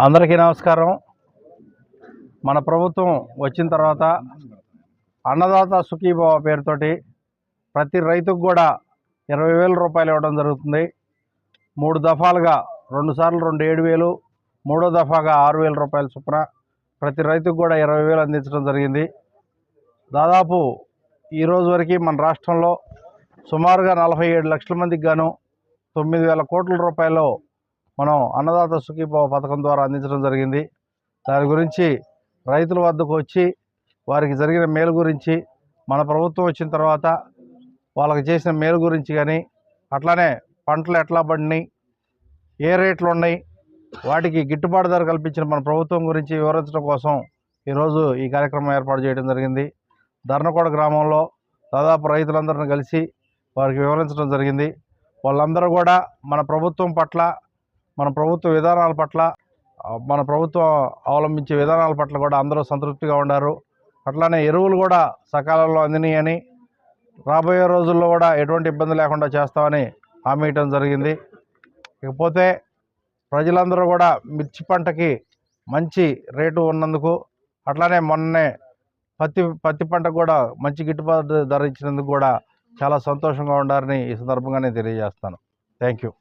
అందరికీ నమస్కారం. మన ప్రభుత్వం వచ్చిన తర్వాత అన్నదాత సుఖీభవ పేరుతోటి ప్రతి రైతుకు కూడా 20,000 రూపాయలు ఇవ్వడం జరుగుతుంది. 3 దఫాలుగా 2 సార్లు 7,000, మూడో దఫాగా 6,000 రూపాయల చొప్పున ప్రతి రైతుకు కూడా 20,000 అందించడం జరిగింది. దాదాపు ఈరోజు వరకు మన రాష్ట్రంలో సుమారుగా 47 లక్షల మందికి గాను 9,000 కోట్ల రూపాయలు మనం అన్నదాత సుఖీభవ పథకం ద్వారా అందించడం జరిగింది. దాని గురించి రైతుల వద్దకు వచ్చి వారికి జరిగిన మేలు గురించి, మన ప్రభుత్వం వచ్చిన తర్వాత వాళ్ళకి చేసిన మేలు గురించి కానీ, అట్లానే పంటలు ఎట్లా పడినాయి, ఏ రేట్లు ఉన్నాయి, వాటికి గిట్టుబాటు ధర కల్పించిన మన ప్రభుత్వం గురించి వివరించడం కోసం ఈరోజు ఈ కార్యక్రమం ఏర్పాటు చేయడం జరిగింది. ధర్నకోడ గ్రామంలో దాదాపు రైతులందరిని కలిసి వారికి వివరించడం జరిగింది. వాళ్ళందరూ కూడా మన ప్రభుత్వం పట్ల, మన ప్రభుత్వ విధానాల పట్ల, మన ప్రభుత్వం అవలంబించే విధానాల పట్ల కూడా అందరూ సంతృప్తిగా ఉన్నారు. అట్లానే ఎరువులు కూడా సకాలంలో అందినాయని, రాబోయే రోజుల్లో కూడా ఎటువంటి ఇబ్బంది లేకుండా చేస్తామని హామీ ఇవ్వడం జరిగింది. ఇకపోతే ప్రజలందరూ కూడా మిర్చి పంటకి మంచి రేటు ఉన్నందుకు, అట్లానే మొన్నే పత్తి పంటకు కూడా మంచి గిట్టుబాటు ధర ఇచ్చినందుకు కూడా చాలా సంతోషంగా ఉండాలని ఈ సందర్భంగా నేను తెలియజేస్తాను. Thank you.